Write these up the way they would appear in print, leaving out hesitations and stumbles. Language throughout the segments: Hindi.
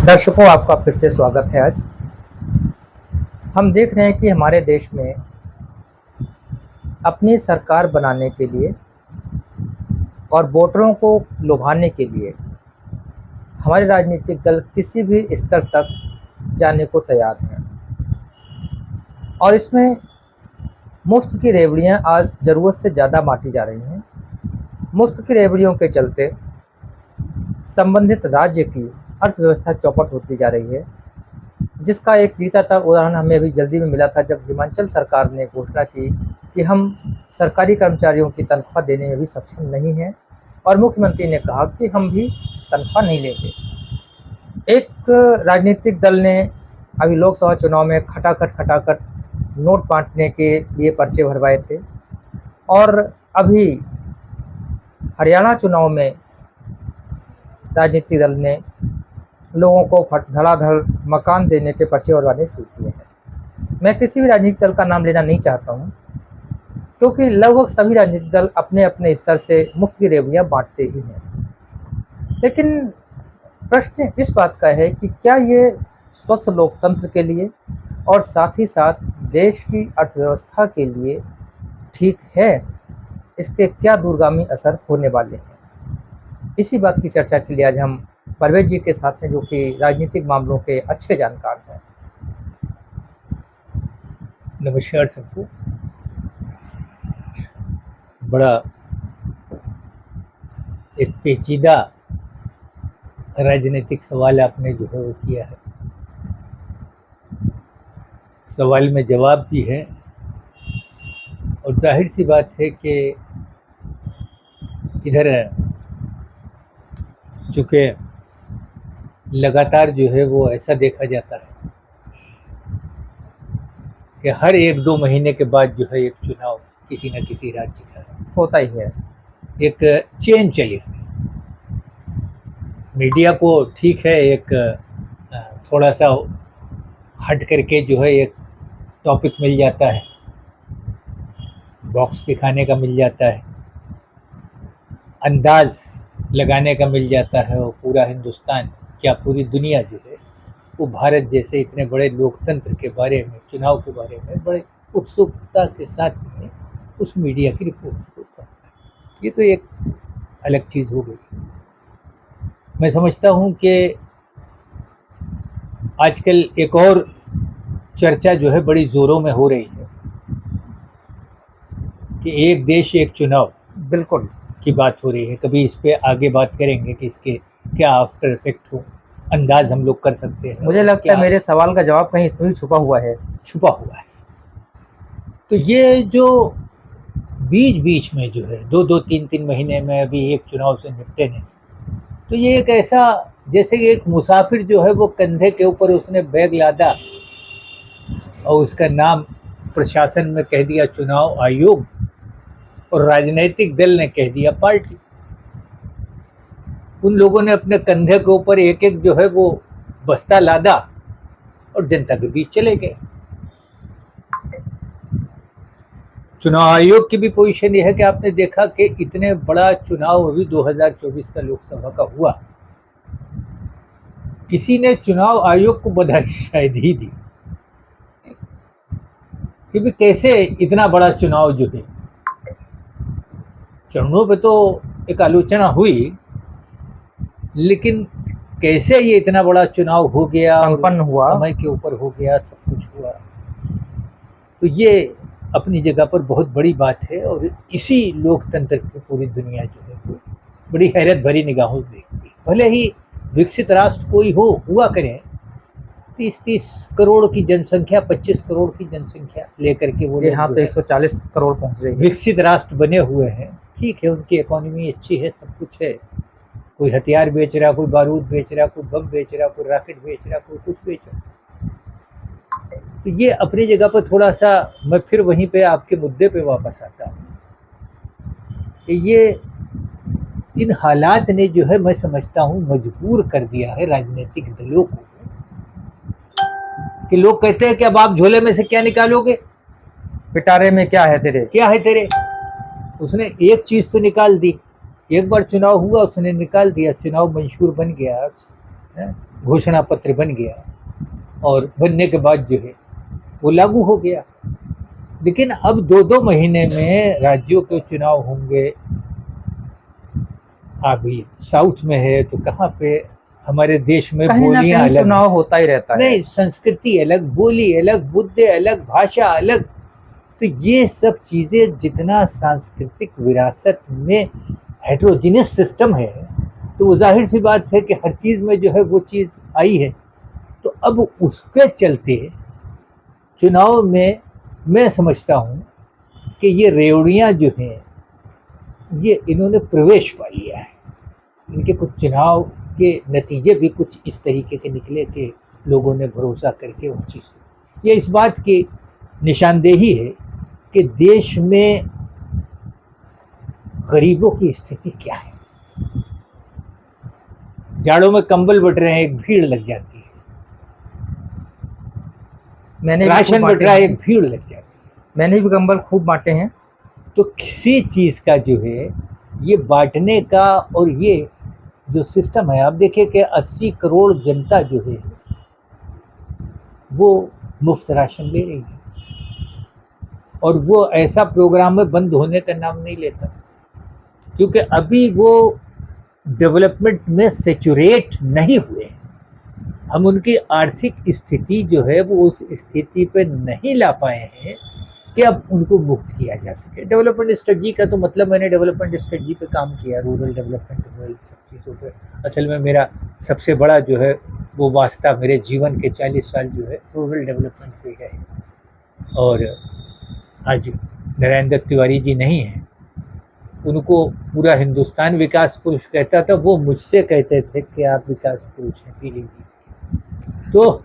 दर्शकों, आपका फिर से स्वागत है। आज हम देख रहे हैं कि हमारे देश में अपनी सरकार बनाने के लिए और वोटरों को लुभाने के लिए हमारे राजनीतिक दल किसी भी स्तर तक जाने को तैयार हैं और इसमें मुफ्त की रेवड़ियां आज ज़रूरत से ज़्यादा बांटी जा रही हैं। मुफ्त की रेवड़ियों के चलते संबंधित राज्य की अर्थव्यवस्था चौपट होती जा रही है, जिसका एक जीता था उदाहरण हमें अभी जल्दी में मिला था जब हिमाचल सरकार ने घोषणा की कि हम सरकारी कर्मचारियों की तनख्वाह देने में भी सक्षम नहीं हैं और मुख्यमंत्री ने कहा कि हम भी तनख्वाह नहीं लेंगे। एक राजनीतिक दल ने अभी लोकसभा चुनाव में खटाखट नोट बांटने के लिए पर्चे भरवाए थे और अभी हरियाणा चुनाव में राजनीतिक दल ने लोगों को धड़ाधड़ मकान देने के पर्चे भरवाने शुरू किए हैं। मैं किसी भी राजनीतिक दल का नाम लेना नहीं चाहता हूं, क्योंकि लगभग सभी राजनीतिक दल अपने अपने स्तर से मुफ्त की रेवड़ियां बांटते ही हैं। लेकिन प्रश्न इस बात का है कि क्या ये स्वस्थ लोकतंत्र के लिए और साथ ही साथ देश की अर्थव्यवस्था के लिए ठीक है? इसके क्या दूरगामी असर होने वाले हैं? इसी बात की चर्चा के लिए आज हम परवेज जी के साथ हैं, जो कि राजनीतिक मामलों के अच्छे जानकार हैं। नमस्कार सबको। बड़ा एक पेचीदा राजनीतिक सवाल आपने जो है वो किया है। सवाल में जवाब भी है और जाहिर सी बात है कि इधर चूँकि लगातार जो है वो ऐसा देखा जाता है कि हर 1-2 महीने के बाद जो है एक चुनाव किसी न किसी राज्य का होता ही है। एक चेन चली हुई। मीडिया को ठीक है, एक थोड़ा सा हट करके जो है एक टॉपिक मिल जाता है, बॉक्स दिखाने का मिल जाता है, अंदाज लगाने का मिल जाता है और पूरा हिंदुस्तान क्या पूरी दुनिया जो है वो भारत जैसे इतने बड़े लोकतंत्र के बारे में, चुनाव के बारे में बड़े उत्सुकता के साथ में उस मीडिया की रिपोर्ट्स को पढ़ता है। ये तो एक अलग चीज़ हो गई। मैं समझता हूँ कि आजकल एक और चर्चा जो है बड़ी ज़ोरों में हो रही है कि एक देश एक चुनाव बिल्कुल की बात हो रही है। कभी इस पे आगे बात करेंगे कि इसके क्या आफ्टर इफेक्ट हो, अंदाज हम लोग कर सकते हैं। मुझे लगता है मेरे सवाल का जवाब कहीं इसमें भी छुपा हुआ है। तो ये जो बीच में जो है 2-2, 3-3 महीने में अभी एक चुनाव से निपटे नहीं, तो ये एक ऐसा जैसे कि एक मुसाफिर जो है वो कंधे के ऊपर उसने बैग लादा और उसका नाम प्रशासन में कह दिया चुनाव आयोग और राजनीतिक दल ने कह दिया पार्टी। उन लोगों ने अपने कंधे के ऊपर एक एक जो है वो बस्ता लादा और जनता के बीच चले गए। चुनाव आयोग की भी पोजीशन यह है कि आपने देखा कि इतने बड़ा चुनाव अभी 2024 का लोकसभा का हुआ, किसी ने चुनाव आयोग को बधाई शायद ही दी कि कैसे इतना बड़ा चुनाव जो है, चरणों पे तो एक आलोचना हुई, लेकिन कैसे ये इतना बड़ा चुनाव हो गया, संपन्न हुआ, समय के ऊपर हो गया, सब कुछ हुआ। तो ये अपनी जगह पर बहुत बड़ी बात है और इसी लोकतंत्र की पूरी दुनिया जो है वो बड़ी हैरत भरी निगाहों से देखती है। भले ही विकसित राष्ट्र कोई हो हुआ करें, 30-30 करोड़ की जनसंख्या, 25 करोड़ की जनसंख्या लेकर के वो यहाँ तो 140 करोड़ पहुँच रही है। विकसित राष्ट्र बने हुए हैं, ठीक है, उनकी इकोनॉमी अच्छी है, सब कुछ है। कोई हथियार बेच रहा, कोई बारूद बेच रहा, कोई बम बेच रहा, कोई रॉकेट बेच रहा, कोई कुछ बेच रहा। तो ये अपनी जगह पर थोड़ा सा, मैं फिर वहीं पे आपके मुद्दे पे वापस आता हूँ कि ये इन हालात ने जो है मैं समझता हूँ मजबूर कर दिया है राजनीतिक दलों को कि लोग कहते हैं कि अब आप झोले में से क्या निकालोगे, पिटारे में क्या है तेरे। उसने एक चीज तो निकाल दी, एक बार चुनाव हुआ उसने निकाल दिया, चुनाव मंशूर बन गया, घोषणा पत्र बन गया और बनने के बाद जो है वो लागू हो गया। लेकिन अब 2-2 महीने में राज्यों के चुनाव होंगे। अभी साउथ में है तो कहाँ पे हमारे देश में कहीं ना बोलियां कहीं अलग चुनाव होता ही रहता है। नहीं, संस्कृति अलग, बोली अलग, मुद्दे अलग, भाषा अलग। तो ये सब चीजें जितना सांस्कृतिक विरासत में हेट्रोजीनियस सिस्टम है, तो वो जाहिर सी बात है कि हर चीज में जो है वो चीज आई है। तो अब उसके चलते चुनाव में मैं समझता हूँ कि ये रेवड़ियाँ जो हैं ये इन्होंने प्रवेश पा लिया है। इनके कुछ चुनाव के नतीजे भी कुछ इस तरीके के निकले कि लोगों ने भरोसा करके उस चीज़ को, ये इस बात की निशानदेही है कि देश में गरीबों की स्थिति क्या है। जाड़ों में कंबल बट रहे हैं, एक भीड़ लग जाती है। मैंने भी राशन खूब बट बांटे रहा है, हैं। एक भीड़ लग जाती है। मैंने भी कंबल खूब बांटे हैं। तो किसी चीज़ का जो है ये बांटने का और ये जो सिस्टम है, आप देखिए कि 80 करोड़ जनता जो है वो मुफ्त राशन ले रही है और वो ऐसा प्रोग्राम में बंद होने का नाम नहीं लेता, क्योंकि अभी वो डेवलपमेंट में सेचुरेट नहीं हुए हैं। हम उनकी आर्थिक स्थिति जो है वो उस स्थिति पे नहीं ला पाए हैं कि अब उनको मुक्त किया जा सके। डेवलपमेंट स्ट्रेटजी का तो मतलब मैंने डेवलपमेंट स्ट्रेटजी पे काम किया, रूरल डेवलपमेंट में, सब चीज़ों पे। असल में मेरा सबसे बड़ा जो है वो वास्ता मेरे जीवन के 40 साल जो है रूरल डेवलपमेंट पे है। और आज नरेंद्र तिवारी जी नहीं हैं, उनको पूरा हिंदुस्तान विकास पुरुष कहता था, वो मुझसे कहते थे कि आप विकास पुरुष हैं पीलीभीत। तो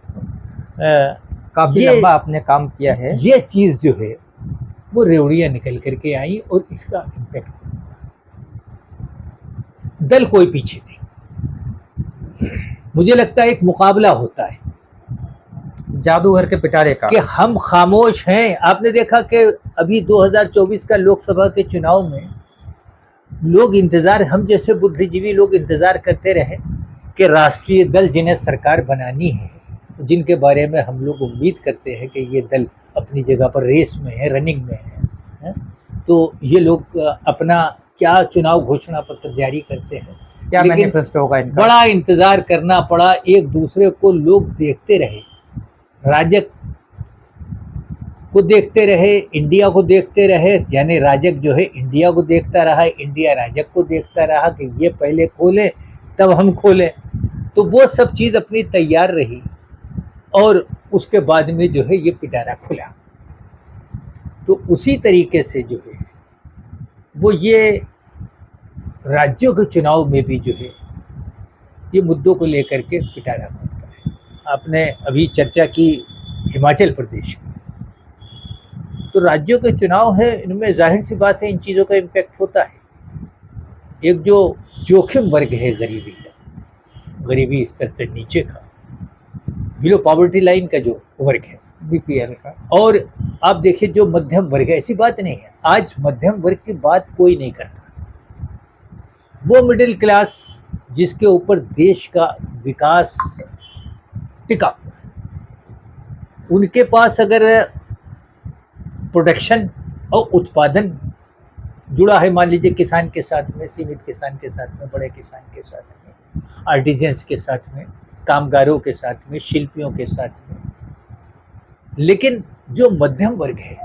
काफी लंबा आपने काम किया है। ये चीज़ जो है वो रेवड़ियाँ निकल करके आई और इसका इम्पैक्ट, दल कोई पीछे नहीं। मुझे लगता है एक मुकाबला होता है जादूगर के पिटारे का कि हम खामोश हैं। आपने देखा कि अभी 2024 का लोकसभा के चुनाव में लोग इंतजार, हम जैसे बुद्धिजीवी लोग इंतजार करते रहे कि राष्ट्रीय दल जिन्हें सरकार बनानी है, जिनके बारे में हम लोग उम्मीद करते हैं कि ये दल अपनी जगह पर रेस में है, रनिंग में है, तो ये लोग अपना क्या चुनाव घोषणा पत्र जारी करते हैं, क्या मैनिफेस्टो होगा इनका। बड़ा इंतजार करना पड़ा। एक दूसरे को लोग देखते रहे, राजग को देखते रहे, इंडिया को देखते रहे, यानी राजग जो है इंडिया को देखता रहा, इंडिया राजग को देखता रहा कि ये पहले खोले तब हम खोले। तो वो सब चीज़ अपनी तैयार रही और उसके बाद में जो है ये पिटारा खुला। तो उसी तरीके से जो है वो ये राज्यों के चुनाव में भी जो है ये मुद्दों को लेकर के पिटारा खुलता है। आपने अभी चर्चा की हिमाचल प्रदेश की, तो राज्यों के चुनाव है, इनमें जाहिर सी बात है इन चीज़ों का इम्पैक्ट होता है। एक जो जोखिम वर्ग है गरीबी का, गरीबी स्तर से नीचे का, बिलो पॉवर्टी लाइन का जो वर्ग है, बीपीएल का, और आप देखिए जो मध्यम वर्ग है, ऐसी बात नहीं है आज मध्यम वर्ग की बात कोई नहीं करता। वो मिडिल क्लास जिसके ऊपर देश का विकास टिका, उनके पास अगर प्रोडक्शन और उत्पादन जुड़ा है, मान लीजिए किसान के साथ में, सीमित किसान के साथ में, बड़े किसान के साथ में, आर्टिजन्स के साथ में, कामगारों के साथ में, शिल्पियों के साथ में, लेकिन जो मध्यम वर्ग है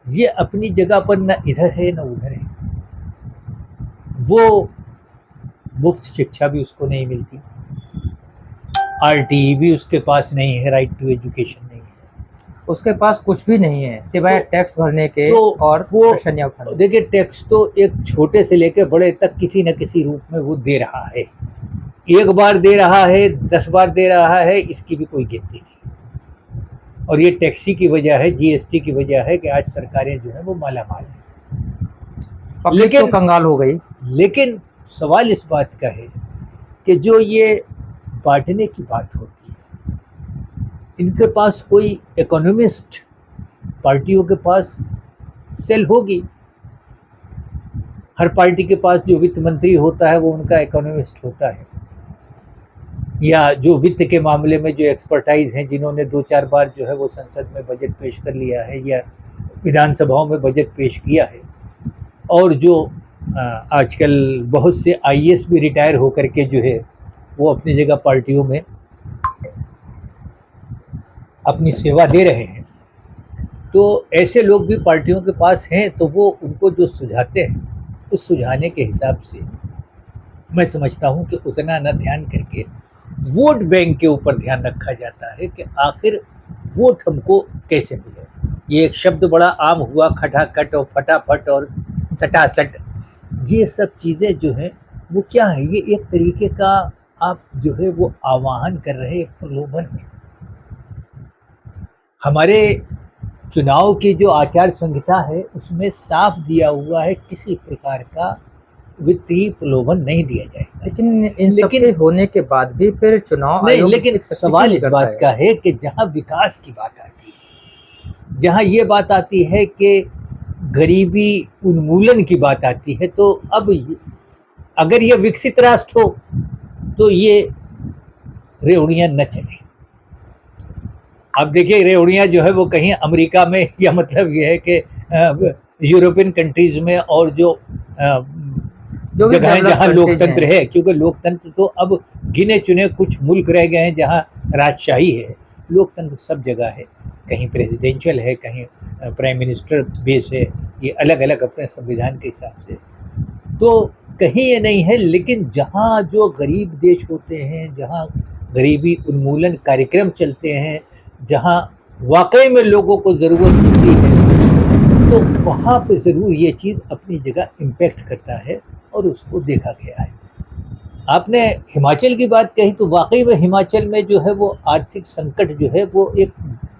ये अपनी जगह पर न इधर है न उधर है। वो मुफ्त शिक्षा भी उसको नहीं मिलती, आरटीई भी उसके पास नहीं है, राइट टू एजुकेशन नहीं है, उसके पास कुछ भी नहीं है सिवाय टैक्स भरने के और वो पेंशन उठाने। देखिए टैक्स तो एक छोटे से लेकर बड़े तक किसी न किसी रूप में वो दे रहा है। एक बार दे रहा है, 10 बार दे रहा है, इसकी भी कोई गिनती नहीं। और ये टैक्सी की वजह है, जीएसटी की वजह है कि आज सरकारें जो है वो मालामाल है, लेकिन तो कंगाल हो गई। लेकिन सवाल इस बात का है कि जो ये बांटने की बात होती है, इनके पास कोई इकोनॉमिस्ट, पार्टियों के पास सेल होगी। हर पार्टी के पास जो वित्त मंत्री होता है वो उनका इकोनॉमिस्ट होता है। या जो वित्त के मामले में जो एक्सपर्टाइज हैं, जिन्होंने 2-4 बार जो है वो संसद में बजट पेश कर लिया है या विधानसभाओं में बजट पेश किया है, और जो आजकल बहुत से आईएएस भी रिटायर होकर के जो है वो अपनी जगह पार्टियों में अपनी सेवा दे रहे हैं, तो ऐसे लोग भी पार्टियों के पास हैं, तो वो उनको जो सुझाते हैं उस सुझाने के हिसाब से मैं समझता हूँ कि उतना न ध्यान करके वोट बैंक के ऊपर ध्यान रखा जाता है कि आखिर वोट हमको कैसे मिले। ये एक शब्द बड़ा आम हुआ, खटाखट और फटाफट और सटासट, ये सब चीज़ें जो हैं वो क्या है, ये एक तरीके का आप जो है वो आवाहन कर रहे हैं, एक प्रलोभन है। हमारे चुनाव की जो आचार संहिता है उसमें साफ दिया हुआ है किसी प्रकार का वित्तीय प्रलोभन नहीं दिया जाएगा। लेकिन इन सब के होने के बाद भी फिर चुनाव नहीं, आयोग लेकिन इसकी सख्ती सवाल नहीं इस करता बात है। का है कि जहाँ विकास की बात आती है, जहाँ ये बात आती है कि गरीबी उन्मूलन की बात आती है, तो अब अगर ये विकसित राष्ट्र हो तो ये रेवड़ियाँ न चले। अब देखिए रेवड़ियाँ जो है वो कहीं अमेरिका में, या मतलब ये है कि यूरोपियन कंट्रीज में, और जो जो भी जगह डेवलप जहाँ कंट्रीज लोकतंत्र हैं। है, क्योंकि लोकतंत्र तो अब गिने चुने कुछ मुल्क रह गए हैं जहाँ राजशाही है। लोकतंत्र सब जगह है, कहीं प्रेसिडेंशियल है, कहीं प्राइम मिनिस्टर बेस है, ये अलग अलग अपने संविधान के हिसाब से, तो कहीं ये नहीं है। लेकिन जहाँ जो गरीब देश होते हैं, जहाँ गरीबी उन्मूलन कार्यक्रम चलते हैं, जहाँ वाकई में लोगों को ज़रूरत होती है, तो वहाँ पे ज़रूर ये चीज़ अपनी जगह इम्पैक्ट करता है और उसको देखा गया है। आपने हिमाचल की बात कही, तो वाकई में हिमाचल में जो है वो आर्थिक संकट जो है वो एक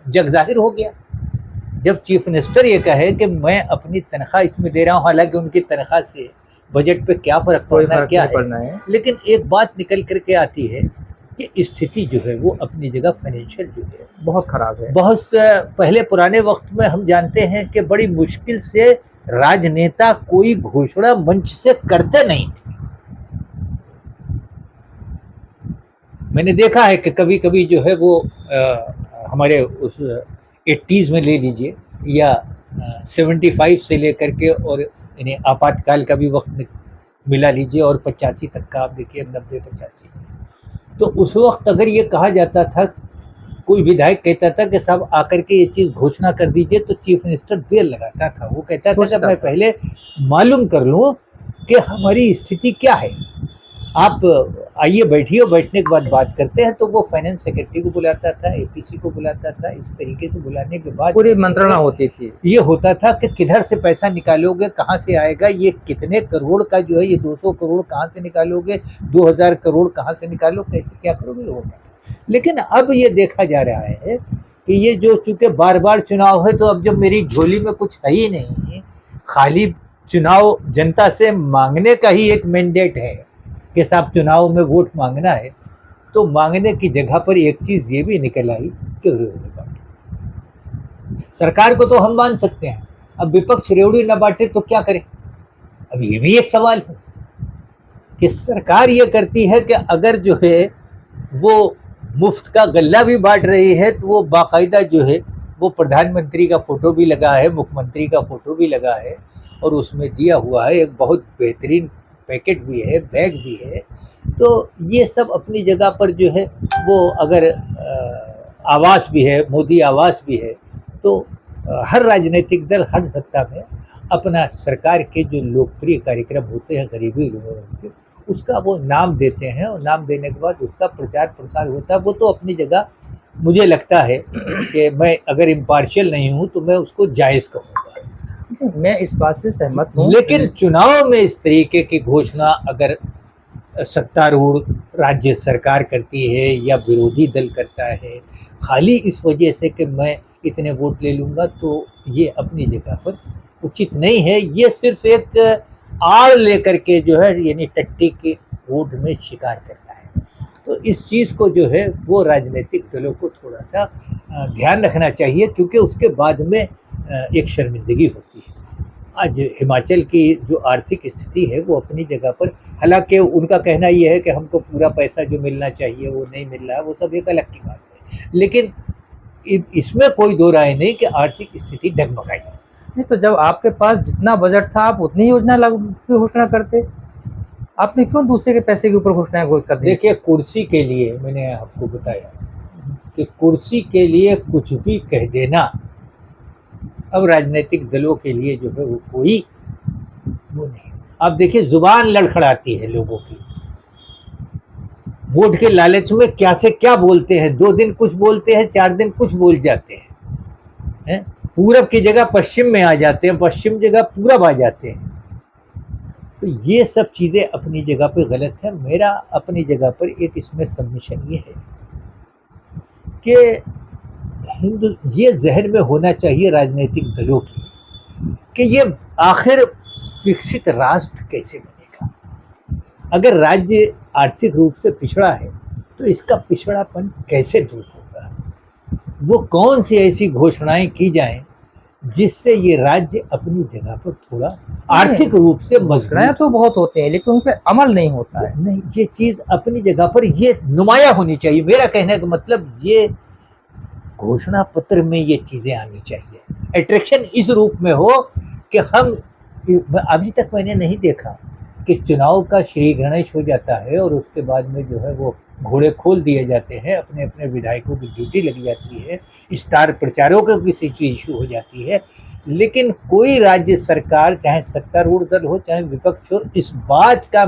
जग जाहिर हो गया जब चीफ मिनिस्टर ये कहे कि मैं अपनी तनख्वाह इसमें दे रहा हूँ, हालांकि उनकी तनख्वाह से बजट पे क्या फ़र्क कोई पड़ना फर्क क्या नहीं पड़ना है। लेकिन एक बात निकल करके आती है कि स्थिति जो है वो अपनी जगह फाइनेंशियल जो है बहुत खराब है। बहुत पहले पुराने वक्त में हम जानते हैं कि बड़ी मुश्किल से राजनेता कोई घोषणा मंच से करते नहीं थे। मैंने देखा है कि कभी कभी जो है वो हमारे उस 80s में ले लीजिए, या 75 से लेकर के, और इन्हें आपातकाल का भी वक्त मिला लीजिए, और 85 तक का आप देखिए, 90-85, तो उस वक्त अगर ये कहा जाता था, कोई विधायक कहता था कि साहब आकर के ये चीज़ घोषणा कर दीजिए, तो चीफ मिनिस्टर देर लगाता था। वो कहता था कि मैं पहले मालूम कर लूँ कि हमारी स्थिति क्या है, आप आइए बैठिए, बैठने के बाद बात करते हैं। तो वो फाइनेंस सेक्रेटरी को बुलाता था, एपीसी को बुलाता था, इस तरीके से बुलाने के बाद पूरी मंत्रणा होती थी। ये होता था कि किधर से पैसा निकालोगे, कहाँ से आएगा, ये कितने करोड़ का जो है, ये 200 करोड़ कहाँ से निकालोगे, 2000 करोड़ कहाँ से निकालो, कैसे क्या करोगे, ये होता था। लेकिन अब ये देखा जा रहा है कि ये जो चूँकि बार बार चुनाव है, तो अब जब मेरी झोली में कुछ है ही नहीं, खाली चुनाव जनता से मांगने का ही एक मैंडेट है कि साहब चुनाव में वोट मांगना है, तो मांगने की जगह पर एक चीज़ ये भी निकल आई कि रेवड़ी बांटे। सरकार को तो हम मान सकते हैं, अब विपक्ष रेवड़ी न बांटे तो क्या करे। अब ये भी एक सवाल है कि सरकार ये करती है कि अगर जो है वो मुफ्त का गल्ला भी बांट रही है, तो वो बाकायदा जो है वो प्रधानमंत्री का फ़ोटो भी लगा है, मुख्यमंत्री का फ़ोटो भी लगा है, और उसमें दिया हुआ है एक बहुत बेहतरीन पैकेट भी है, बैग भी है। तो ये सब अपनी जगह पर जो है वो, अगर आवास भी है, मोदी आवास भी है, तो हर राजनीतिक दल हर सत्ता में अपना सरकार के जो लोकप्रिय कार्यक्रम होते हैं गरीबी उन्मूलन के, उसका वो नाम देते हैं, और नाम देने के बाद उसका प्रचार प्रसार होता है। वो तो अपनी जगह मुझे लगता है कि मैं अगर इम्पार्शियल नहीं हूँ तो मैं उसको जायज़ कहूँगा। मैं इस बात से सहमत हूँ। लेकिन चुनाव में इस तरीके की घोषणा अगर सत्तारूढ़ राज्य सरकार करती है या विरोधी दल करता है, खाली इस वजह से कि मैं इतने वोट ले लूँगा, तो ये अपनी जगह पर उचित नहीं है। ये सिर्फ एक आड़ लेकर के जो है, यानी टट्टी के वोट में शिकार करना है। तो इस चीज़ को जो है वो राजनीतिक दलों को थोड़ा सा ध्यान रखना चाहिए, क्योंकि उसके बाद में एक शर्मिंदगी होती है। आज हिमाचल की जो आर्थिक स्थिति है वो अपनी जगह पर, हालांकि उनका कहना ये है कि हमको पूरा पैसा जो मिलना चाहिए वो नहीं मिल रहा है, वो सब एक अलग की बात है, लेकिन इसमें कोई दो राय नहीं कि आर्थिक स्थिति डगमगाई। नहीं तो जब आपके पास जितना बजट था आप उतनी योजना लागू की घोषणा करते, आपने क्यों दूसरे के पैसे के ऊपर घोषणाएं कर दी? देखिए, कुर्सी के लिए मैंने आपको बताया कि कुर्सी के लिए कुछ भी कह देना अब राजनीतिक दलों के लिए जो है वो कोई वो नहीं। अब देखिए, जुबान लड़खड़ाती है लोगों की, वोट के लालच में क्या से क्या बोलते हैं, 2 दिन कुछ बोलते हैं, 4 दिन कुछ बोल जाते हैं, पूरब की जगह पश्चिम में आ जाते हैं, पश्चिम जगह पूरब आ जाते हैं। तो ये सब चीज़ें अपनी जगह पर गलत है। मेरा अपनी जगह पर एक इसमें सबमिशन ये है कि ये जहन में होना चाहिए राजनीतिक दलों की कि ये आखिर विकसित राष्ट्र कैसे बनेगा। अगर राज्य आर्थिक रूप से पिछड़ा है तो इसका पिछड़ापन कैसे दूर होगा, वो कौन सी ऐसी घोषणाएं की जाएं जिससे ये राज्य अपनी जगह पर थोड़ा आर्थिक रूप से घोषणाएं तो बहुत होते हैं लेकिन उन पर अमल नहीं होता है। नहीं, ये चीज अपनी जगह पर ये नुमाया होनी चाहिए। मेरा कहने का मतलब ये घोषणा पत्र में ये चीजें आनी चाहिए। अट्रैक्शन इस रूप में हो कि हम, अभी तक मैंने नहीं देखा कि चुनाव का श्री गणेश हो जाता है और उसके बाद में जो है वो घोड़े खोल दिए जाते हैं, अपने अपने विधायकों की ड्यूटी लग जाती है, स्टार प्रचारकों की सिचुएशन हो जाती है, लेकिन कोई राज्य सरकार, चाहे सत्तारूढ़ दल हो चाहे विपक्ष हो, इस बात का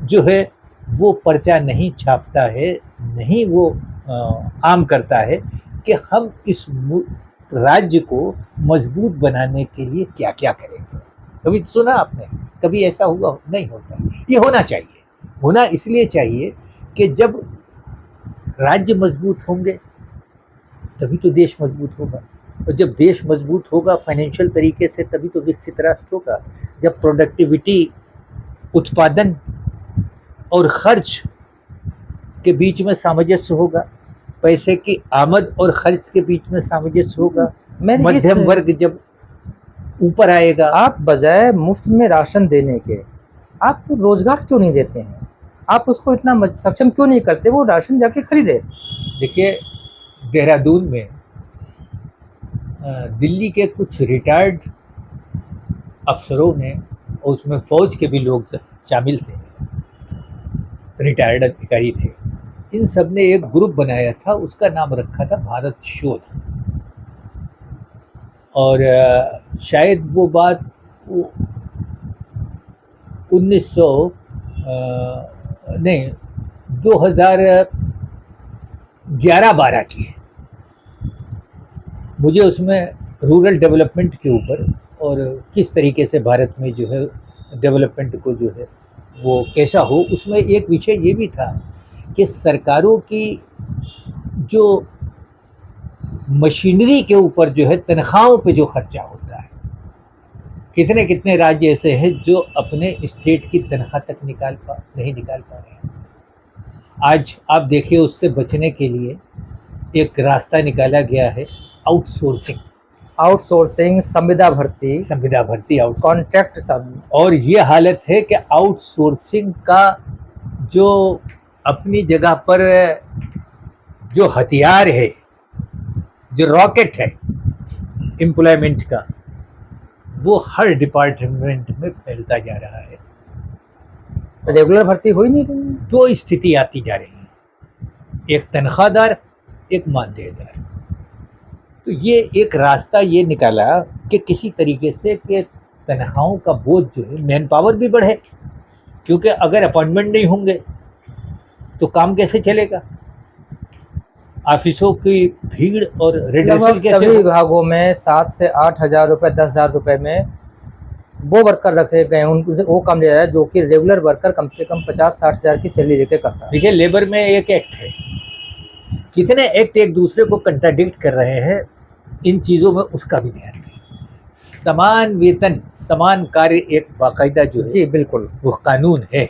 जो है वो पर्चा नहीं छापता है, नहीं वो आम करता है कि हम इस राज्य को मजबूत बनाने के लिए क्या क्या करेंगे। कभी सुना आपने? कभी ऐसा हुआ? नहीं होता। ये होना चाहिए। होना इसलिए चाहिए कि जब राज्य मजबूत होंगे तभी तो देश मजबूत होगा, और जब देश मजबूत होगा फाइनेंशियल तरीके से तभी तो विकसित राष्ट्र होगा। जब प्रोडक्टिविटी, उत्पादन और खर्च के बीच में सामंजस्य होगा, पैसे की आमद और खर्च के बीच में सामंजस्य होगा, मध्यम वर्ग जब ऊपर आएगा। आप बजाय मुफ्त में राशन देने के आप रोजगार क्यों नहीं देते हैं? आप उसको इतना सक्षम क्यों नहीं करते वो राशन जाके खरीदे? देखिए, देहरादून में दिल्ली के कुछ रिटायर्ड अफसरों ने, और उसमें फौज के भी लोग शामिल थे, रिटायर्ड अधिकारी थे, इन सब ने एक ग्रुप बनाया था, उसका नाम रखा था भारत शोध। और शायद वो बात 2011-12 की है। मुझे उसमें रूरल डेवलपमेंट के ऊपर और किस तरीके से भारत में जो है डेवलपमेंट को जो है वो कैसा हो, उसमें एक विषय ये भी था कि सरकारों की जो मशीनरी के ऊपर जो है तनख्वाहों पे जो खर्चा होता है, कितने कितने राज्य ऐसे हैं जो अपने स्टेट की तनख्वाह तक नहीं निकाल पा रहे हैं। आज आप देखिए, उससे बचने के लिए एक रास्ता निकाला गया है, आउटसोर्सिंग, संविदा भर्ती, कॉन्ट्रैक्ट सब। और ये हालत है कि आउटसोर्सिंग का जो अपनी जगह पर जो हथियार है, जो रॉकेट है एम्प्लॉयमेंट का, वो हर डिपार्टमेंट में फैलता जा रहा है। रेगुलर भर्ती हो ही नहीं रही है। 2 स्थिति आती जा रही है, एक तनख्वाहदार, एक मानदेयदार। तो ये एक रास्ता ये निकाला कि किसी तरीके से कि तनख्वाहों का बोझ जो है, मैन पावर भी बढ़े, क्योंकि अगर अपॉइंटमेंट नहीं होंगे तो काम कैसे चलेगा, ऑफिसों की भीड़ और रिड्यूसल कैसे। सभी विभागों में 7 से 8 हज़ार रुपये, 10 हज़ार रुपये में वो वर्कर रखे गए, उनसे वो काम लिया जाए जो कि रेगुलर वर्कर कम से कम 50-60 हज़ार की सैलरी लेके करता है। देखिए, लेबर में एक एक्ट है, कितने एक्ट एक दूसरे को कंट्राडिक्ट कर रहे हैं, इन चीज़ों में उसका भी ध्यान रखें। समान वेतन, समान कार्य एक बाकायदा जो है, जी बिल्कुल, वो कानून है,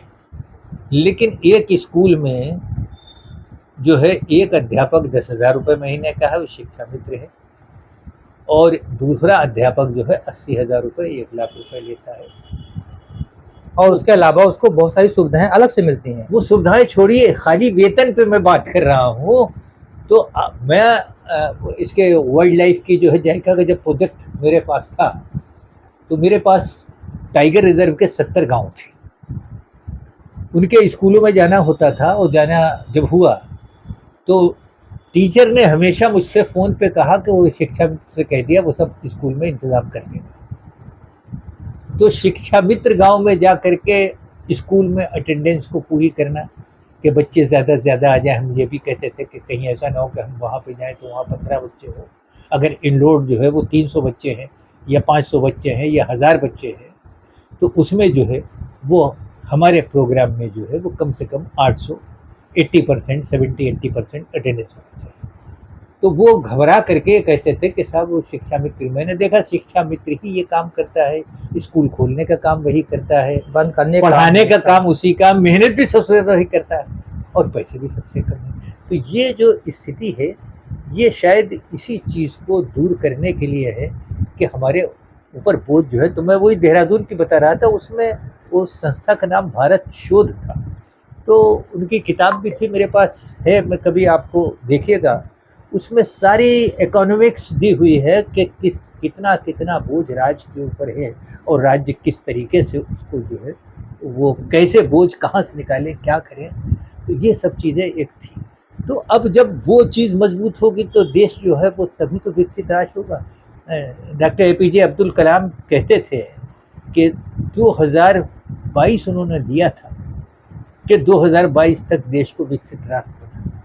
लेकिन एक स्कूल में जो है एक अध्यापक 10,000 रुपये महीने का है, वो शिक्षा मित्र है, और दूसरा अध्यापक जो है 80,000 रुपये 1 लाख रुपए लेता है। और उसके अलावा उसको बहुत सारी सुविधाएं अलग से मिलती हैं। वो सुविधाएं छोड़िए, खाली वेतन पे मैं बात कर रहा हूँ। तो मैं इसके वाइल्ड लाइफ की जो है जायका का जब प्रोजेक्ट मेरे पास था, तो मेरे पास टाइगर रिजर्व के 70 गांव थे। उनके स्कूलों में जाना होता था, और जाना जब हुआ तो टीचर ने हमेशा मुझसे फ़ोन पे कहा कि वो शिक्षा मित्र से कह दिया वो सब स्कूल में इंतज़ाम कर देंगे। तो शिक्षा मित्र गांव में जा कर के स्कूल में अटेंडेंस को पूरी करना, कि बच्चे ज़्यादा से ज़्यादा आ जाए। हम ये भी कहते थे कि कहीं ऐसा ना हो कि हम वहाँ पे जाएं तो वहाँ 15 बच्चे हो। अगर इनलोड जो है वो 300 बच्चे हैं या 500 बच्चे हैं या 1000 बच्चे हैं, तो उसमें जो है वो हमारे प्रोग्राम में जो है वो कम से कम 800 80% 70-80% अटेंडेंस होना चाहिए। तो वो घबरा करके कहते थे कि साहब वो शिक्षा मित्र, मैंने देखा शिक्षा मित्र ही ये काम करता है, स्कूल खोलने का काम वही करता है, बंद करने पढ़ाने का काम उसी का, मेहनत भी सबसे ज़्यादा ही करता है और पैसे भी सबसे कम है। तो ये जो स्थिति है, ये शायद इसी चीज़ को दूर करने के लिए है कि हमारे ऊपर बोझ जो है। तो मैं वही देहरादून की बता रहा था, उसमें वो संस्था का नाम भारत शोध था। तो उनकी किताब भी थी, मेरे पास है, मैं कभी आपको देखिएगा। उसमें सारी इकोनॉमिक्स दी हुई है कि कितना कितना बोझ राज्य के ऊपर है, और राज्य किस तरीके से उसको जो है वो कैसे बोझ कहाँ से निकाले, क्या करें। तो ये सब चीज़ें एक थी। तो अब जब वो चीज़ मजबूत होगी तो देश जो है वो तभी तो विकसित राष्ट्र होगा। डॉक्टर APJ अब्दुल कलाम कहते थे कि 2022 उन्होंने दिया था कि 2022 तक देश को विकसित राष्ट्र होना।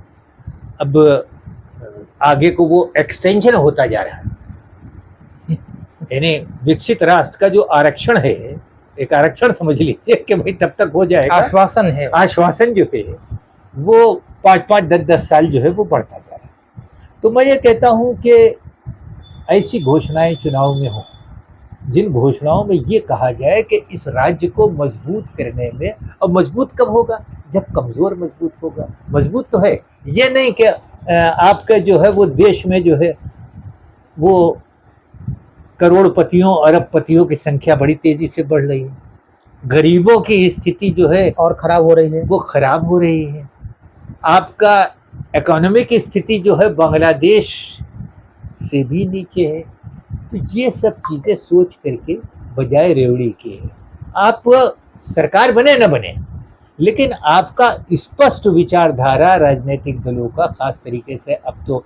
अब आगे को वो एक्सटेंशन होता जा रहा है। यानी विकसित राष्ट्र का जो आरक्षण है, एक आरक्षण समझ लीजिए कि भाई तब तक हो जाएगा, आश्वासन है। आश्वासन जो है वो 5-5 10-10 साल जो है वो बढ़ता जा रहा है। तो मैं ये कहता हूँ कि ऐसी घोषणाएं चुनाव में हो, जिन घोषणाओं में ये कहा जाए कि इस राज्य को मजबूत करने में, और मजबूत कब होगा, जब कमज़ोर मजबूत होगा। मजबूत तो है, ये नहीं कि आपका जो है वो देश में जो है वो करोड़पतियों अरबपतियों की संख्या बड़ी तेज़ी से बढ़ रही है, गरीबों की स्थिति जो है और ख़राब हो रही है, वो ख़राब हो रही है। आपका इकोनॉमिक स्थिति जो है बांग्लादेश से भी नीचे है। तो ये सब चीज़ें सोच करके बजाय रेवड़ी के, आप सरकार बने न बने, लेकिन आपका स्पष्ट विचारधारा राजनीतिक दलों का, खास तरीके से अब तो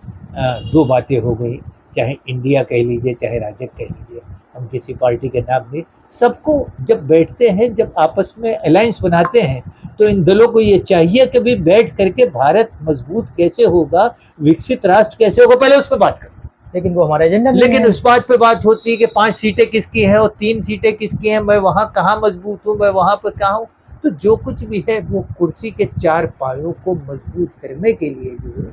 2 बातें हो गई, चाहे इंडिया कह लीजिए चाहे राजग कह लीजिए, हम किसी पार्टी के नाम नहीं, सबको जब बैठते हैं, जब आपस में अलायंस बनाते हैं, तो इन दलों को ये चाहिए कि भी बैठ करके भारत मजबूत कैसे होगा, विकसित राष्ट्र कैसे होगा, पहले उस पर बात करें। लेकिन वो हमारा एजेंडा नहीं लेकिन है। उस बात पे बात होती है कि 5 सीटें किसकी हैं और 3 सीटें किसकी हैं, मैं वहाँ कहाँ मजबूत हूँ, मैं वहाँ पर कहाँ हूँ। तो जो कुछ भी है वो कुर्सी के 4 पायों को मजबूत करने के लिए जो है,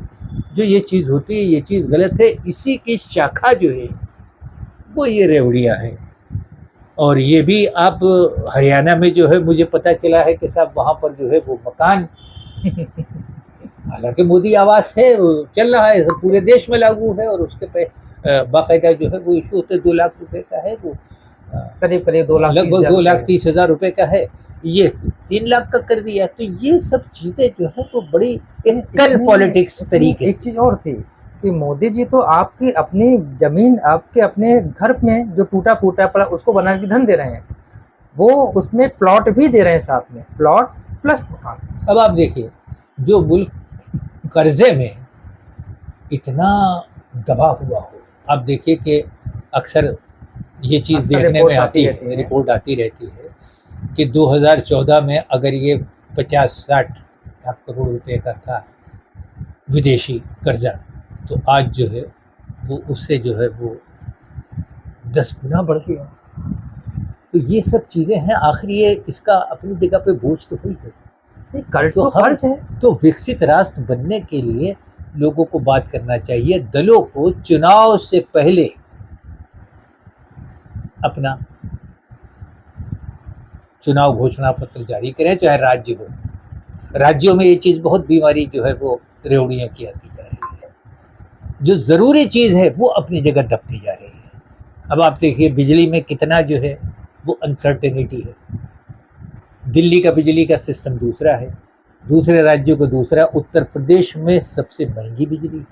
जो ये चीज़ होती है, ये चीज़ गलत है। इसी की शाखा जो है वो ये रेवड़ियाँ हैं। और ये भी आप हरियाणा में जो है, मुझे पता चला है कि साहब वहाँ पर जो है वो मकान हालांकि मोदी आवास है, वो चल रहा है, पूरे देश में लागू है, और उसके पे बाकायदा जो है वो इशू होते 2 लाख रुपए का है, वो करीब 2 लाख लगभग 2,30,000 रुपए का है, ये 3 लाख का कर दिया। तो ये सब चीज़ें जो है वो बड़ी एक पॉलिटिक्स तरीके। एक चीज़ और थी कि मोदी जी तो आपकी अपनी ज़मीन, आपके अपने घर में जो टूटा फूटा पड़ा उसको बनाने की धन दे रहे हैं, वो उसमें प्लॉट भी दे रहे हैं, साथ में प्लॉट प्लस मकान। अब आप देखिए, जो मुल्क कर्जे में इतना दबा हुआ हो, आप देखिए कि अक्सर ये चीज़ देखने में आती है, रिपोर्ट आती रहती है कि 2014 में अगर ये 50-60 लाख करोड़ रुपए का था विदेशी कर्जा, तो आज जो है वो उससे जो है वो 10 गुना बढ़ गया। तो ये सब चीज़ें हैं। आखिर ये इसका अपनी जगह पे बोझ तो ही है, कर्ज तो कर्ज है। तो विकसित राष्ट्र बनने के लिए लोगों को बात करना चाहिए, दलों को चुनाव से पहले अपना चुनाव घोषणा पत्र जारी करें, चाहे राज्य हो। राज्यों में ये चीज़ बहुत बीमारी जो है वो रेवड़ियाँ की आती जा रही है, जो ज़रूरी चीज़ है वो अपनी जगह दबती जा रही है। अब आप देखिए बिजली में कितना जो है वो अनसर्टेनिटी है। दिल्ली का बिजली का सिस्टम दूसरा है, दूसरे राज्यों को दूसरा। उत्तर प्रदेश में सबसे महंगी बिजली।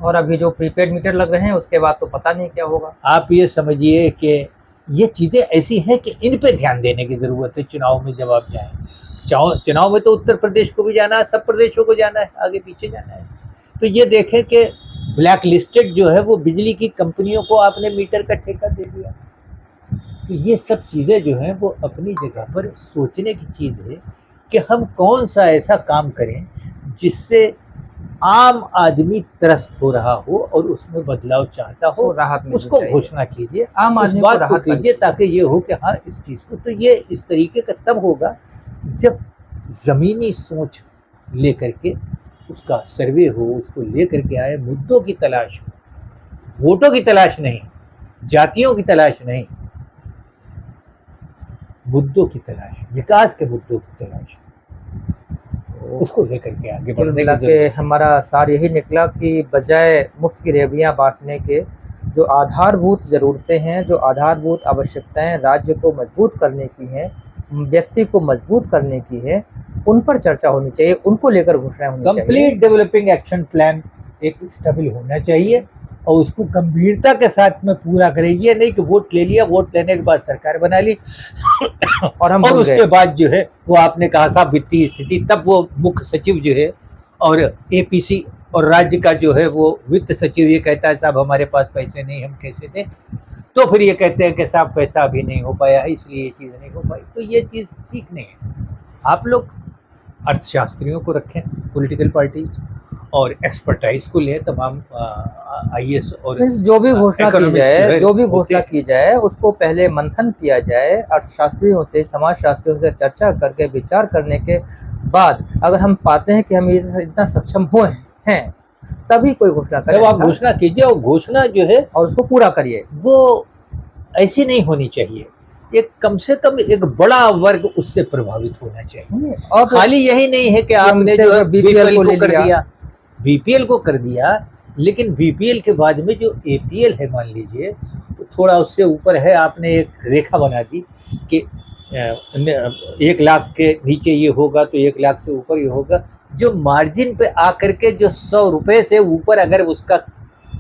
और अभी जो प्रीपेड मीटर लग रहे हैं उसके बाद तो पता नहीं क्या होगा। आप ये समझिए कि ये चीज़ें ऐसी हैं कि इन पे ध्यान देने की ज़रूरत है। चुनाव में जब आप जाएं, चुनाव में तो उत्तर प्रदेश को भी जाना है, सब प्रदेशों को जाना है, आगे पीछे जाना है। तो ये देखें कि ब्लैक लिस्टेड जो है वो बिजली की कंपनियों को आपने मीटर का ठेका दे दिया। तो ये सब चीज़ें जो हैं वो अपनी जगह पर सोचने की चीज़ है कि हम कौन सा ऐसा काम करें जिससे आम आदमी त्रस्त हो रहा हो और उसमें बदलाव चाहता हो, राहत मिलनी उसको चाहिए। घोषणा कीजिए, आम उस आदमी को बात को राहत कीजिए, ताकि ये हो कि हाँ इस चीज़ को। तो ये इस तरीके का तब होगा जब ज़मीनी सोच लेकर के उसका सर्वे हो, उसको लेकर के आए, मुद्दों की तलाश हो, वोटों की तलाश नहीं, जातियों की तलाश नहीं, मुद्दों की तलाश, विकास के मुद्दों की तलाश, उसको लेकर के आगे कुल बढ़ने मिला की के जरूरत है। हमारा सार यही निकला कि बजाय मुफ्त की रेवड़ियाँ बांटने के, जो आधारभूत ज़रूरतें हैं, जो आधारभूत आवश्यकताएं राज्य को मजबूत करने की हैं, व्यक्ति को मजबूत करने की है, उन पर चर्चा होनी चाहिए, उनको लेकर घोषणाएं होनी चाहिए। कंप्लीट डेवलपिंग एक्शन प्लान एक स्टेबल होना चाहिए और उसको गंभीरता के साथ में पूरा करें। ये नहीं कि वोट ले लिया, वोट लेने के बाद सरकार बना ली और हम और भूल उसके गए। बाद जो है वो आपने कहा साहब वित्तीय स्थिति, तब वो मुख्य सचिव जो है और एपीसी और राज्य का जो है वो वित्त सचिव ये कहता है साहब हमारे पास पैसे नहीं, हम कैसे दें। तो फिर ये कहते हैं कि साहब पैसा अभी नहीं हो पाया है, इसलिए ये चीज़ नहीं हो पाई। तो ये चीज़ ठीक नहीं है। आप लोग अर्थशास्त्रियों को रखें, पॉलिटिकल पार्टीज, और एक्सपर्टाइज को लें, तमाम आईएएस और जो भी घोषणा की economists जाए, जो है जो भी होते घोषणा हैं। की जाए उसको पहले मंथन किया जाए, अर्थशास्त्रियों से, समाजशास्त्रियों से चर्चा करके, विचार करने के बाद अगर हम पाते हैं कि हम ये इतना सक्षम हुए हैं, तभी कोई घोषणा करें। जब आप घोषणा कीजिए और घोषणा जो है और उसको पूरा करिए। वो ऐसी नहीं होनी चाहिए। एक कम से कम एक बड़ा वर्ग उससे प्रभावित होना चाहिए। और खाली यही नहीं है कि आपने जो है बीपीएल को कर दिया, बीपीएल को कर दिया, लेकिन बीपीएल के बाद में जो एपीएल है मान लीजिए तो थोड़ा उससे ऊपर है, आपने एक रेखा बना दी कि 1 लाख के नीचे ये होगा तो 1 लाख से ऊपर ये होगा। जो मार्जिन पे आकर के जो 100 रुपए से ऊपर अगर उसका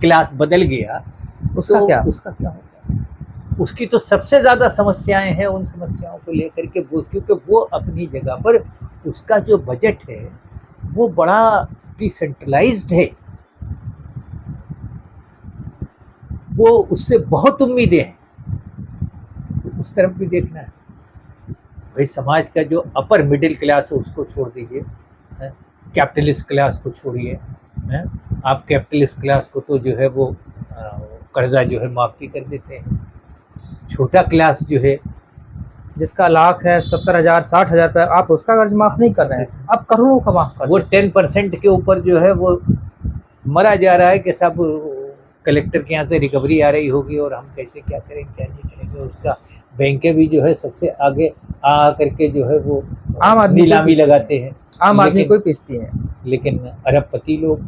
क्लास बदल गया उसका तो क्या उसका क्या होगा? उसकी तो सबसे ज़्यादा समस्याएं हैं। उन समस्याओं को लेकर के वो, क्योंकि वो अपनी जगह पर उसका जो बजट है वो बड़ा डिसेंट्रलाइज्ड है, वो उससे बहुत उम्मीदें हैं। तो उस तरफ भी देखना है। भाई समाज का जो अपर मिडिल क्लास है उसको छोड़ दीजिए, कैपिटलिस्ट क्लास को छोड़िए। आप कैपिटलिस्ट क्लास को तो जो है वो कर्जा जो है माफ़ी कर देते हैं। छोटा क्लास जो है जिसका लाख है 70,000 60,000 रुपये, आप उसका कर्ज माफ नहीं कर रहे हैं, आप करोड़ों का माफ कर वो रहे हैं। 10% के ऊपर जो है वो मरा जा रहा है कि सब कलेक्टर के यहाँ से रिकवरी आ रही होगी और हम कैसे क्या करेंगे क्या नहीं करेंगे। उसका बैंकें भी जो है सबसे आगे आ करके जो है वो आम आदमी नीलामी लगाते हैं। आम आदमी को पीसती है। लेकिन अरबपति लोग,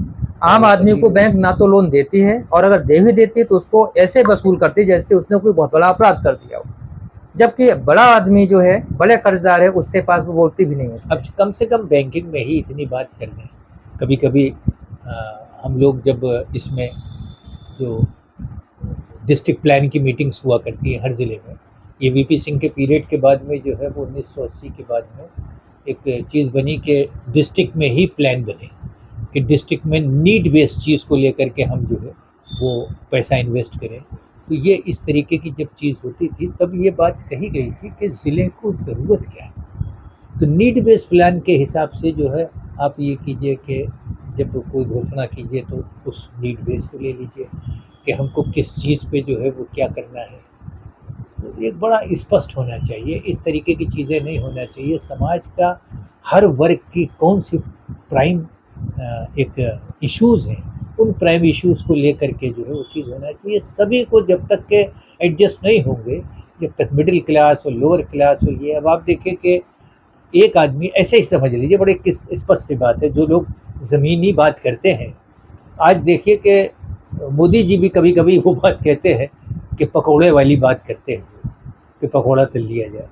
आम आदमी को बैंक ना तो लोन देती है और अगर दे भी देती है तो उसको ऐसे वसूल करती है जैसे उसने कोई बहुत बड़ा अपराध कर दिया हो, जबकि बड़ा आदमी जो है, बड़े कर्जदार है, उससे पास वो बोलती भी नहीं है। अब कम से कम बैंकिंग में ही इतनी बात कर लें। कभी कभी हम लोग जब इसमें जो डिस्ट्रिक्ट प्लान की मीटिंग्स हुआ करती है हर ज़िले में, ये वीपी सिंह के पीरियड के बाद में जो है वो 1980 के बाद में एक चीज़ बनी कि डिस्ट्रिक्ट में ही प्लान बने कि डिस्ट्रिक्ट में नीड बेस्ड चीज़ को लेकर के हम जो है वो पैसा इन्वेस्ट करें। तो ये इस तरीके की जब चीज़ होती थी तब ये बात कही गई थी कि ज़िले को ज़रूरत क्या है। तो नीड बेस्ड प्लान के हिसाब से जो है आप ये कीजिए कि जब कोई घोषणा कीजिए तो उस नीड बेस को ले लीजिए कि हमको किस चीज़ पे जो है वो क्या करना है। तो एक बड़ा स्पष्ट होना चाहिए। इस तरीके की चीज़ें नहीं होना चाहिए। समाज का हर वर्ग की कौन सी प्राइम एक इश्यूज़ हैं, उन प्राइम इश्यूज़ को लेकर के जो है वो चीज़ होना चाहिए। सभी को जब तक के एडजस्ट नहीं होंगे, जब तक मिडिल क्लास और लोअर क्लास हो, ये अब आप देखिए कि एक आदमी ऐसे ही समझ लीजिए, बड़े स्पष्ट सी बात है, जो लोग ज़मीनी बात करते हैं, आज देखिए कि मोदी जी भी कभी कभी वो बात कहते हैं कि पकौड़े वाली बात करते हैं कि पकौड़ा तल लिया जाए।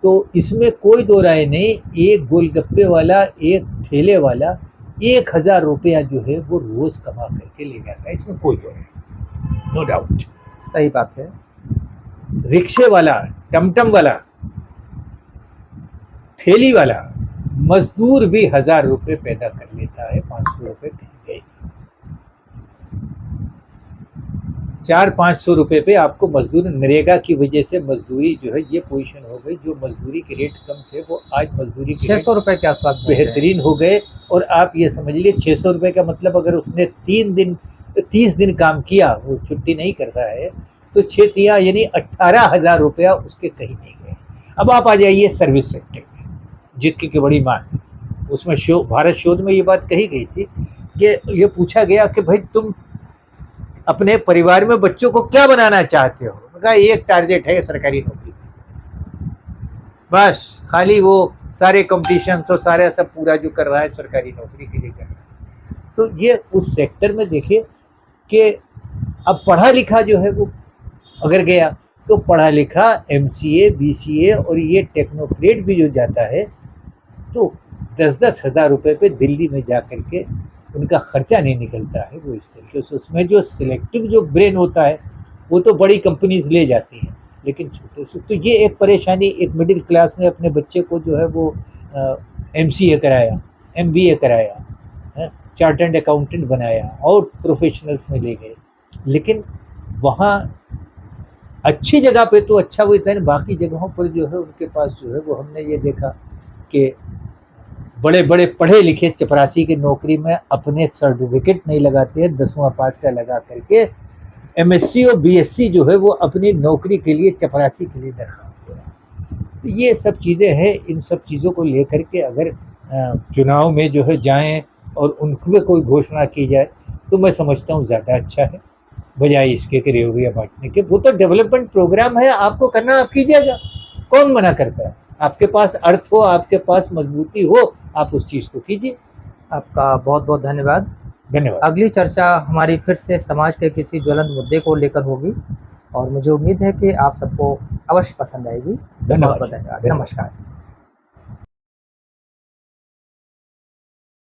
तो इसमें कोई दो राय नहीं, एक गोलगप्पे वाला, एक ठेले वाला 1000 रुपया जो है वो रोज कमा करके ले जाता है, इसमें कोई दो नहीं, नो डाउट। सही बात है। रिक्शे वाला, टमटम वाला, ठेली वाला मजदूर भी 1000 रुपये पैदा कर लेता है, 500 रुपये कहीं गए। 400-500 रुपये पे आपको मजदूर, नरेगा की वजह से मजदूरी जो है ये पोजीशन हो गई, जो मजदूरी के रेट कम थे वो आज मजदूरी के 600 रुपए के आसपास बेहतरीन हो गए। और आप ये समझ लीजिए 600 रुपये का मतलब अगर उसने 30 दिन काम किया, वो छुट्टी नहीं करता है, तो 6 तिया यानी 18,000 रुपया उसके कहीं नहीं गए। अब आप आ जाइए सर्विस सेक्टर में, जिसकी बड़ी मांग है। उसमें भारत शोध में ये बात कही गई थी कि ये पूछा गया कि भाई तुम अपने परिवार में बच्चों को क्या बनाना चाहते हो? उनका एक टारगेट है सरकारी नौकरी, बस खाली वो सारे कंपटीशन और सारे सब पूरा जो कर रहा है सरकारी नौकरी के लिए कर रहा है। तो ये उस सेक्टर में देखिए कि अब पढ़ा लिखा जो है वो अगर गया तो पढ़ा लिखा MCA, BCA और ये टेक्नोक्रेट भी जो जाता है तो 10-10 हज़ार रुपये पे दिल्ली में जा कर के उनका खर्चा नहीं निकलता है। वो इस तरीके से उसमें जो सिलेक्टिव जो ब्रेन होता है वो तो बड़ी कंपनीज ले जाती हैं, लेकिन छोटे से तो ये एक परेशानी। एक मिडिल क्लास ने अपने बच्चे को जो है वो MCA कराया, MBA कराया, चार्टर्ड अकाउंटेंट बनाया और प्रोफेशनल्स में ले गए, लेकिन वहाँ अच्छी जगह पे तो अच्छा वो इतना, बाकी जगहों पर जो है उनके पास जो है वो हमने ये देखा कि बड़े बड़े पढ़े लिखे चपरासी की नौकरी में अपने सर्टिफिकेट नहीं लगाते हैं, 10वां पास का लगा करके MSc और BSc जो है वो अपनी नौकरी के लिए चपरासी के लिए दरखास्त दे रहा है। तो ये सब चीज़ें हैं, इन सब चीज़ों को लेकर के अगर चुनाव में जो है जाएं और उनमें कोई घोषणा की जाए तो मैं समझता हूँ ज़्यादा अच्छा है, बजाय इसके कि रेवड़ियाँ बांटने के। वो तो डेवलपमेंट प्रोग्राम है, आपको करना आप कीजिएगा, कौन मना करता है? आपके पास अर्थ हो, आपके पास मजबूती हो, आप उस चीज़ को कीजिए। आपका बहुत बहुत धन्यवाद। धन्यवाद। अगली चर्चा हमारी फिर से समाज के किसी ज्वलंत मुद्दे को लेकर होगी और मुझे उम्मीद है कि आप सबको अवश्य पसंद आएगी। धन्यवाद। नमस्कार।